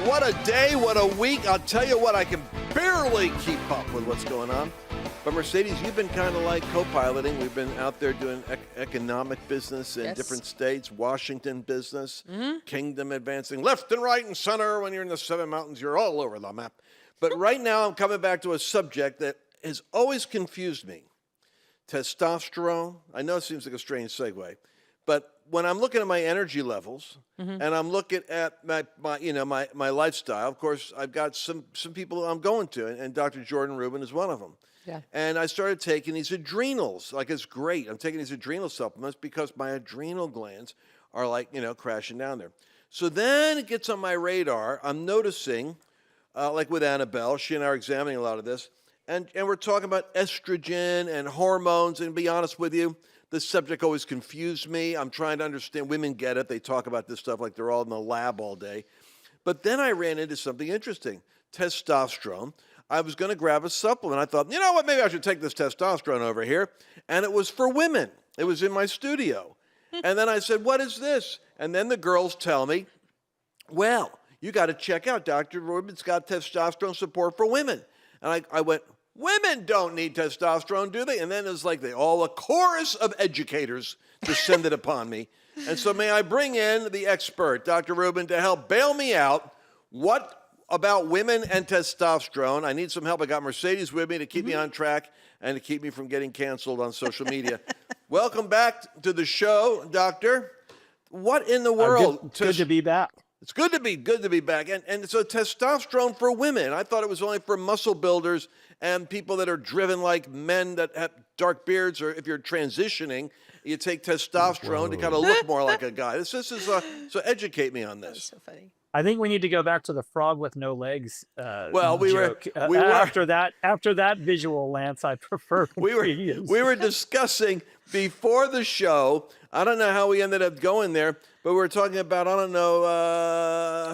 What a day, what a week. I'll tell you what, I can barely keep up with what's going on. But Mercedes, you've been kind of like co-piloting. We've been out there doing economic business in different states, Washington business, kingdom advancing left and right and center. When you're in the Seven Mountains, you're all over the map. But right now I'm coming back to a subject that has always confused me. Testosterone. I know it seems like a strange segue, but when I'm looking at my energy levels and I'm looking at my lifestyle, of course, I've got some people I'm going to, and Dr. Jordan Rubin is one of them. Yeah. And I started taking these adrenals. Like, it's great. I'm taking these adrenal supplements because my adrenal glands are crashing down there. So then it gets on my radar. I'm noticing, like with Annabelle, she and I are examining a lot of this, and we're talking about estrogen and hormones. And to be honest with you, this subject always confused me. I'm trying to understand. Women get it. They talk about this stuff like they're all in the lab all day. But then I ran into something interesting, testosterone. I was going to grab a supplement. I thought, you know what, maybe I should take this testosterone over here. And it was for women. It was in my studio. And then I said, what is this? And then the girls tell me, well, you got to check out Dr. Rubin's got testosterone support for women. And I went, women don't need testosterone, do they? And then it was like a chorus of educators descended upon me. And so may I bring in the expert, Dr. Rubin, to help bail me out. What about women and testosterone? I need some help. I got Mercedes with me to keep me on track and to keep me from getting canceled on social media. Welcome back to the show, Doctor. What in the world? Good to be back. It's good to be back. And so testosterone for women, I thought it was only for muscle builders and people that are driven like men that have dark beards, or if you're transitioning, you take testosterone to kind of look more like a guy. This is so educate me on this. That's so funny. I think we need to go back to the frog with no legs. Well, we joke. were after that visual, Lance. I prefer. We were discussing before the show. I don't know how we ended up going there, but we were talking about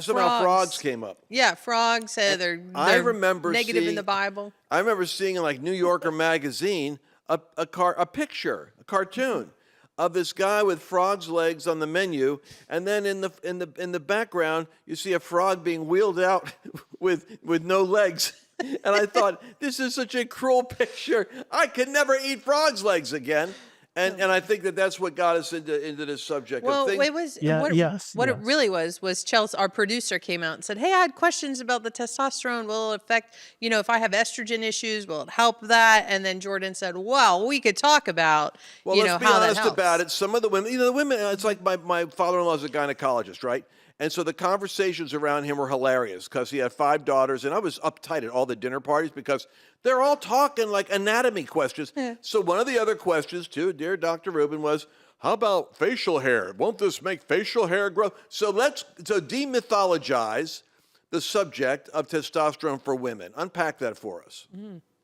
somehow frogs came up. Yeah, frogs. They're negative in the Bible. I remember seeing in like New Yorker magazine a cartoon of this guy with frog's legs on the menu, and then in the background you see a frog being wheeled out with no legs. And I thought, this is such a cruel picture. I could never eat frog's legs again. And I think that's what got us into this subject. Well, it was yes. It really was Chelsea, our producer, came out and said, "Hey, I had questions about the testosterone. Will it affect, if I have estrogen issues, will it help that?" And then Jordan said, "Well, we could talk about, let's be how that honest helps." about it. Some of the women, it's like my father-in-law is a gynecologist, right? And so the conversations around him were hilarious because he had 5 daughters, and I was uptight at all the dinner parties because they're all talking like anatomy questions. Yeah. So one of the other questions, too, dear Dr. Rubin, was, how about facial hair? Won't this make facial hair grow? So demythologize the subject of testosterone for women. Unpack that for us.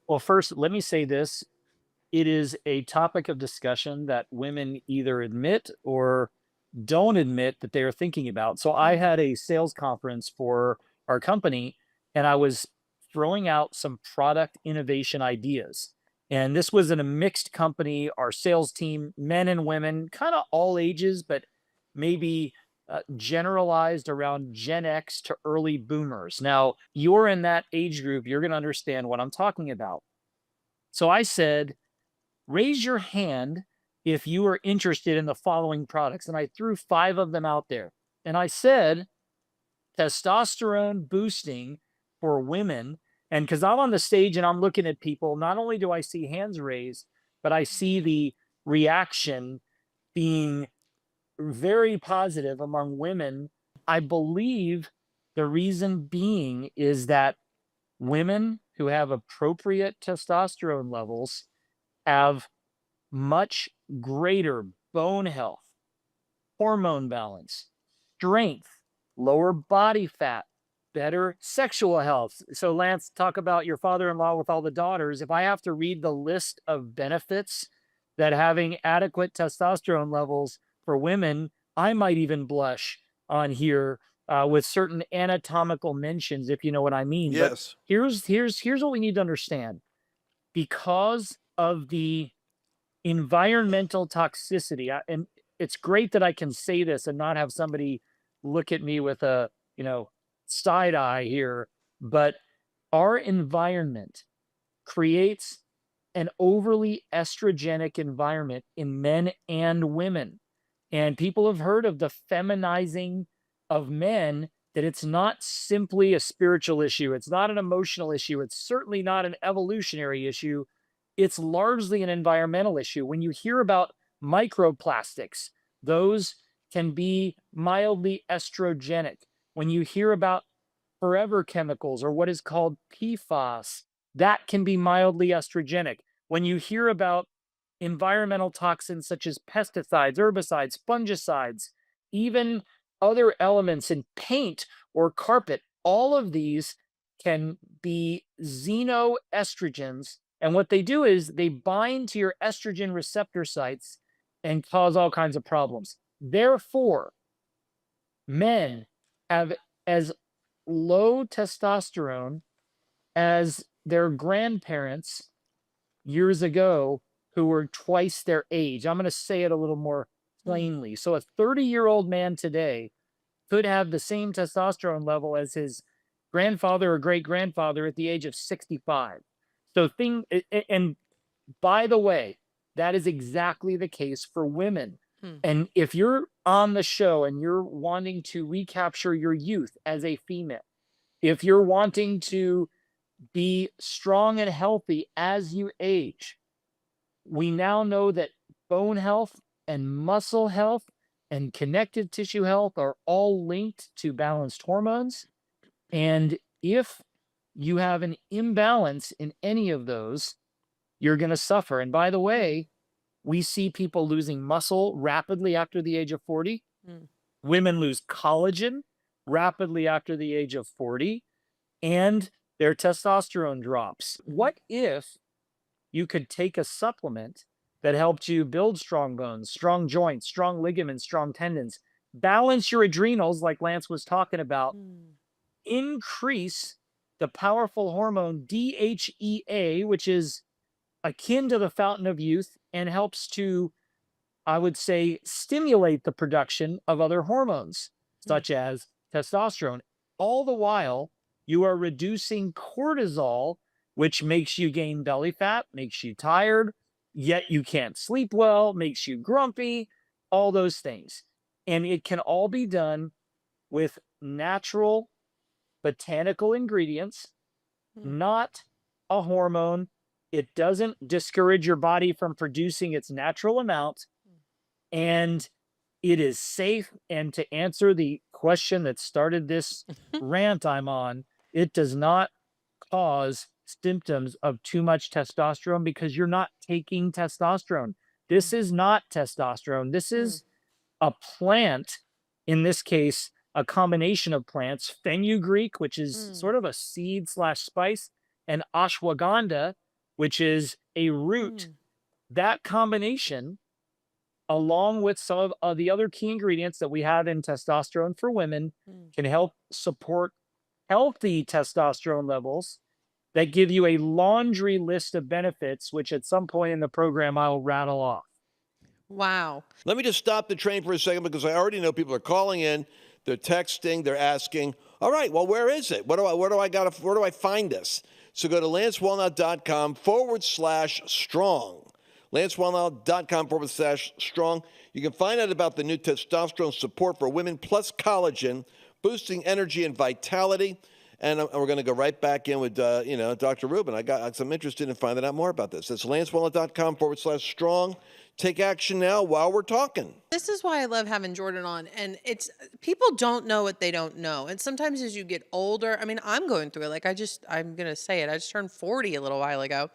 Well, first, let me say this. It is a topic of discussion that women either admit or don't admit that they are thinking about. So I had a sales conference for our company, and I was throwing out some product innovation ideas. And this was in a mixed company, our sales team, men and women, kind of all ages, but maybe generalized around Gen X to early boomers. Now, you're in that age group, you're going to understand what I'm talking about. So I said, raise your hand if you are interested in the following products. And I threw 5 of them out there. And I said, testosterone boosting for women. And because I'm on the stage and I'm looking at people, not only do I see hands raised, but I see the reaction being very positive among women. I believe the reason being is that women who have appropriate testosterone levels have much greater bone health, hormone balance, strength, lower body fat, better sexual health. So Lance, talk about your father-in-law with all the daughters. If I have to read the list of benefits that having adequate testosterone levels for women, I might even blush on here with certain anatomical mentions, if you know what I mean. Yes. But here's what we need to understand. Because of the environmental toxicity, and it's great that I can say this and not have somebody look at me with a, side eye here, but our environment creates an overly estrogenic environment in men and women. And people have heard of the feminizing of men, that it's not simply a spiritual issue, it's not an emotional issue, it's certainly not an evolutionary issue. It's largely an environmental issue. When you hear about microplastics, those can be mildly estrogenic. When you hear about forever chemicals or what is called PFAS, that can be mildly estrogenic. When you hear about environmental toxins such as pesticides, herbicides, fungicides, even other elements in paint or carpet, all of these can be xenoestrogens. And what they do is they bind to your estrogen receptor sites and cause all kinds of problems. Therefore, men have as low testosterone as their grandparents years ago who were twice their age. I'm going to say it a little more plainly. So a 30-year-old man today could have the same testosterone level as his grandfather or great grandfather at the age of 65. So and by the way, that is exactly the case for women. And if you're on the show and you're wanting to recapture your youth as a female, if you're wanting to be strong and healthy as you age, we now know that bone health and muscle health and connective tissue health are all linked to balanced hormones. And if you have an imbalance in any of those, you're going to suffer. And by the way, we see people losing muscle rapidly after the age of 40. Women lose collagen rapidly after the age of 40, and their testosterone drops. What if you could take a supplement that helped you build strong bones, strong joints, strong ligaments, strong tendons, balance your adrenals, like Lance was talking about, increase the powerful hormone DHEA, which is akin to the fountain of youth and helps to, I would say, stimulate the production of other hormones, such as testosterone. All the while, you are reducing cortisol, which makes you gain belly fat, makes you tired, yet you can't sleep well, makes you grumpy, all those things. And it can all be done with natural botanical ingredients, not a hormone. It doesn't discourage your body from producing its natural amount. And it is safe. And to answer the question that started this rant I'm on, it does not cause symptoms of too much testosterone because you're not taking testosterone. This is not testosterone. This is a plant, in this case, a combination of plants, fenugreek, which is sort of a seed slash spice, and ashwagandha, which is a root. That combination, along with some of the other key ingredients that we have in testosterone for women, can help support healthy testosterone levels that give you a laundry list of benefits, which at some point in the program I'll rattle off. Wow. Let me just stop the train for a second because I already know people are calling in, they're texting, they're asking, all right, well, where is it? Where do I find this? So go to lancewallnau.com/strong. lancewallnau.com/strong. You can find out about the new testosterone support for women plus collagen, boosting energy and vitality. And we're going to go right back in with, Dr. Rubin. I'm interested in finding out more about this. That's lancewallnau.com/strong. Take action now while we're talking. This is why I love having Jordan on. And it's, people don't know what they don't know. And sometimes as you get older, I mean, I'm going through it. Like I'm going to say it. I just turned 40 a little while ago.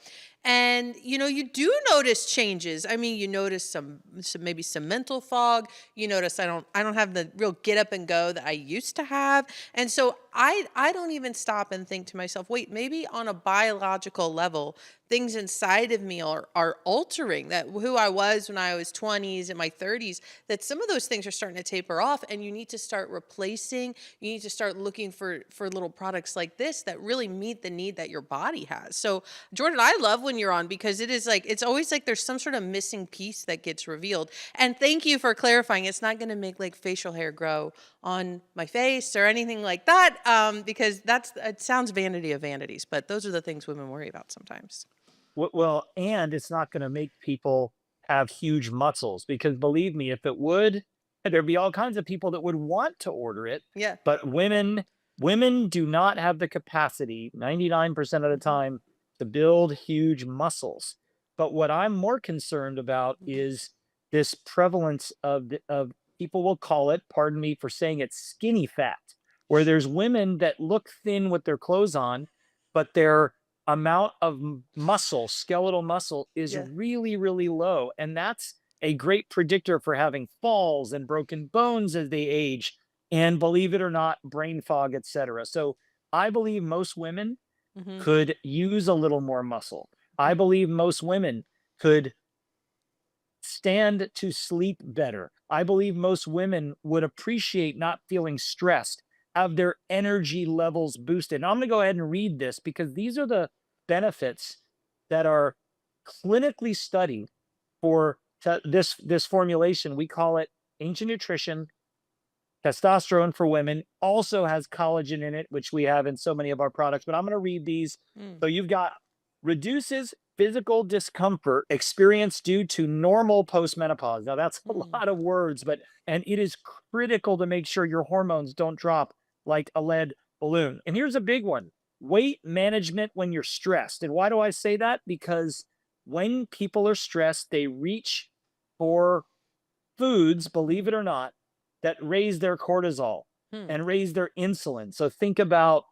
And, you do notice changes. I mean, you notice some maybe some mental fog. You notice I don't have the real get up and go that I used to have. And so I don't even stop and think to myself, wait, maybe on a biological level, things inside of me are altering that who I was was when I was 20s and my 30s, that some of those things are starting to taper off, and you need to start replacing. You need to start looking for little products like this that really meet the need that your body has. So, Jordan, I love when you're on, because it is like, it's always like there's some sort of missing piece that gets revealed. And thank you for clarifying. It's not going to make like facial hair grow on my face or anything like that, because it sounds vanity of vanities, but those are the things women worry about sometimes. Well, and it's not going to make people have huge muscles, because believe me, if it would, there'd be all kinds of people that would want to order it. Yeah. But women do not have the capacity 99% of the Mhm. time to build huge muscles. But what I'm more concerned about is this prevalence of people will call it, pardon me for saying it, skinny fat, where there's women that look thin with their clothes on, but their amount of muscle, skeletal muscle, is Yeah. really, really low. And that's a great predictor for having falls and broken bones as they age. And believe it or not, brain fog, etc. So I believe most women Hmm. could use a little more muscle. I believe most women could stand to sleep better. I believe most women would appreciate not feeling stressed, have their energy levels boosted. Now, I'm going to go ahead and read this, because these are the benefits that are clinically studied for this formulation. We call it ancient nutrition. Testosterone for women also has collagen in it, which we have in so many of our products. But I'm going to read these. Mm. So you've got reduces physical discomfort experienced due to normal postmenopause. Now that's a Mm. lot of words, and it is critical to make sure your hormones don't drop like a lead balloon. And here's a big one: weight management when you're stressed. And why do I say that? Because when people are stressed, they reach for foods, believe it or not, that raise their cortisol Hmm. and raise their insulin. So think about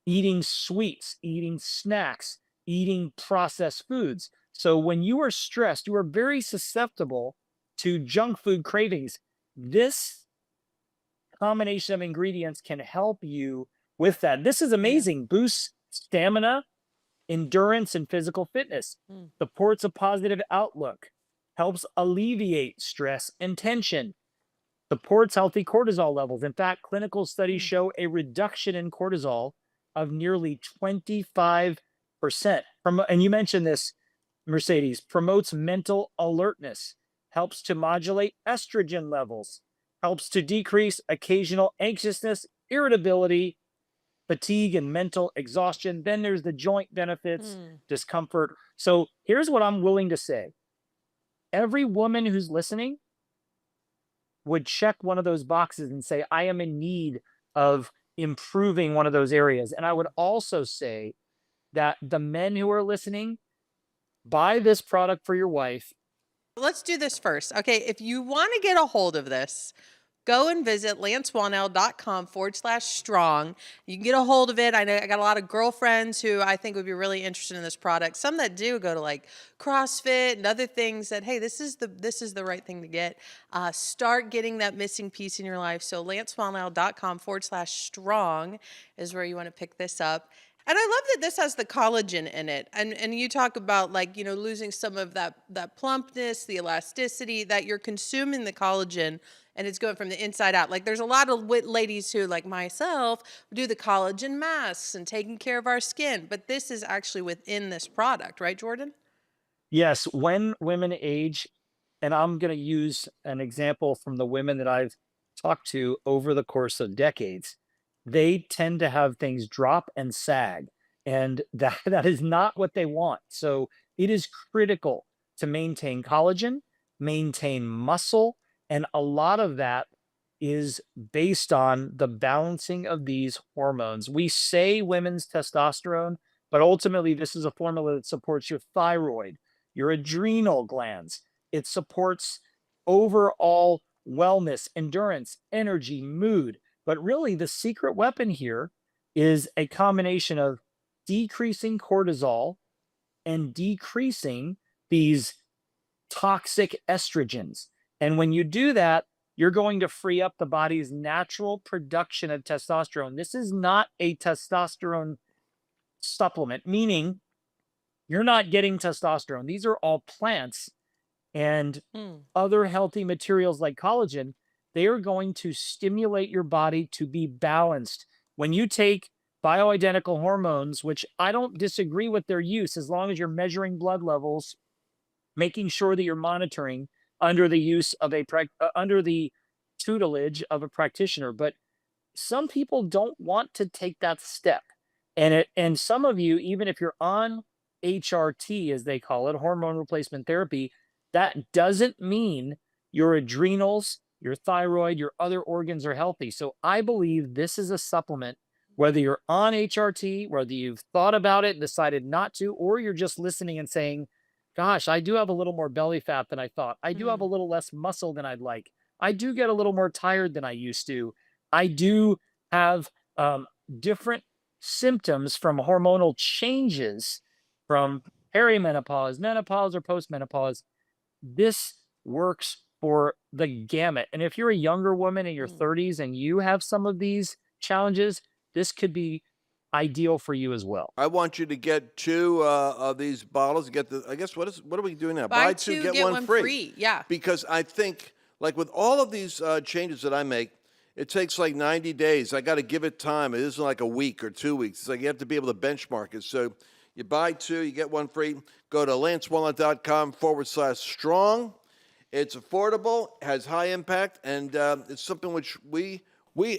eating sweets, eating snacks, eating processed foods. So when you are stressed, you are very susceptible to junk food cravings. This combination of ingredients can help you with that. This is Yeah. amazing. Boosts stamina, endurance, and physical fitness, Mm. supports a positive outlook, helps alleviate stress and tension, supports healthy cortisol levels. In fact, clinical studies Mm. show a reduction in cortisol of nearly 25%. And you mentioned this, Mercedes, promotes mental alertness, helps to modulate estrogen levels, helps to decrease occasional anxiousness, irritability, fatigue, and mental exhaustion. Then there's the joint benefits, Mm. discomfort. So here's what I'm willing to say: every woman who's listening would check one of those boxes and say, I am in need of improving one of those areas. And I would also say that the men who are listening, buy this product for your wife. Let's do this first. Okay, if you want to get a hold of this, go and visit lancewallnau.com/strong. You can get a hold of it. I know I got a lot of girlfriends who I think would be really interested in this product. Some that do go to like CrossFit and other things that, hey, this is the right thing to get. Start getting that missing piece in your life. So lancewallnau.com/strong is where you want to pick this up. And I love that this has the collagen in it. And you talk about, like, losing some of that plumpness, the elasticity, that you're consuming the collagen and it's going from the inside out. Like, there's a lot of ladies who, like myself, do the collagen masks and taking care of our skin, but this is actually within this product, right, Jordan? Yes, when women age, and I'm going to use an example from the women that I've talked to over the course of decades, they tend to have things drop and sag, and that is not what they want. So it is critical to maintain collagen, maintain muscle, and a lot of that is based on the balancing of these hormones. We say women's testosterone, but ultimately this is a formula that supports your thyroid, your adrenal glands. It supports overall wellness, endurance, energy, mood. But really, the secret weapon here is a combination of decreasing cortisol and decreasing these toxic estrogens. And when you do that, you're going to free up the body's natural production of testosterone. This is not a testosterone supplement, meaning you're not getting testosterone. These are all plants and Mm. other healthy materials like collagen, they are going to stimulate your body to be balanced. When you take bioidentical hormones, which I don't disagree with their use as long as you're measuring blood levels, making sure that you're monitoring under the use of under the tutelage of a practitioner. But some people don't want to take that step. And some of you, even if you're on HRT, as they call it, hormone replacement therapy, that doesn't mean your adrenals, your thyroid, your other organs are healthy. So I believe this is a supplement, whether you're on HRT, whether you've thought about it and decided not to, or you're just listening and saying, gosh, I do have a little more belly fat than I thought. I do have a Mm. little less muscle than I'd like. I do get a little more tired than I used to. I do have different symptoms from hormonal changes from perimenopause, menopause, or postmenopause. This works for the gamut. And if you're a younger woman in your Mm. 30s and you have some of these challenges, this could be ideal for you as well. I want you to get 2 of these bottles. Get the. I guess what are we doing now? Buy two, get one free. Yeah. Because I think, like with all of these changes that I make, it takes like 90 days. I got to give it time. It isn't like a week or 2 weeks. It's like you have to be able to benchmark it. So you buy 2, you get 1 free. Go to lancewallnau.com/strong. It's affordable, has high impact, and it's something which we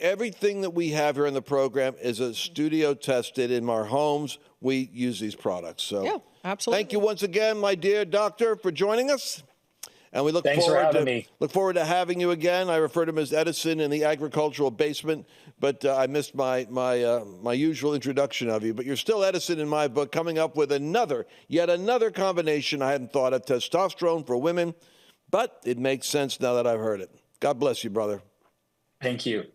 everything that we have here in the program is a studio tested in our homes. We use these products. So Yeah, absolutely. thank you once again, my dear doctor, for joining us. And we look Thanks for forward having to me. look forward to having you again. I refer to him as Edison in the agricultural basement, but I missed my usual introduction of you. But you're still Edison in my book, coming up with yet another combination I hadn't thought of, testosterone for women, but it makes sense now that I've heard it. God bless you, brother. Thank you.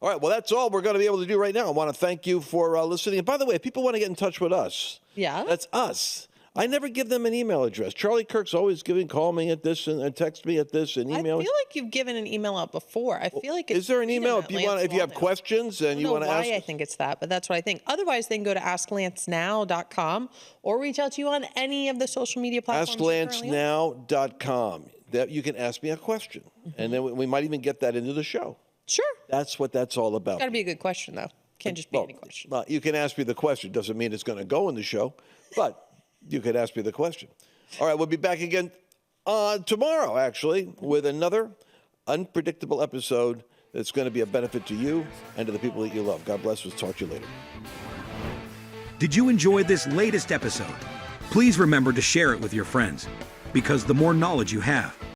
All right, well, that's all we're going to be able to do right now. I want to thank you for listening. And by the way, if people want to get in touch with us, Yeah. that's us. I never give them an email address. Charlie Kirk's always call me at this and text me at this and I email. feel like you've given an email out before. I feel like it's Is there an freedom email at if you Lance have Wallnau. questions and I you don't want know to why ask? I think it's that, but that's what I think. Otherwise, they can go to asklancenow.com or reach out to you on any of the social media platforms. you're currently on. AskLanceNow.com. That you can ask me a question, and then we might even get that into the show. Sure. That's what that's all about. Got to be a good question, though. Can't just be any question. Well, you can ask me the question. Doesn't mean it's going to go in the show, but you could ask me the question. All right, we'll be back again tomorrow, actually, with another unpredictable episode that's going to be a benefit to you and to the people that you love. God bless us. Talk to you later. Did you enjoy this latest episode? Please remember to share it with your friends, because the more knowledge you have,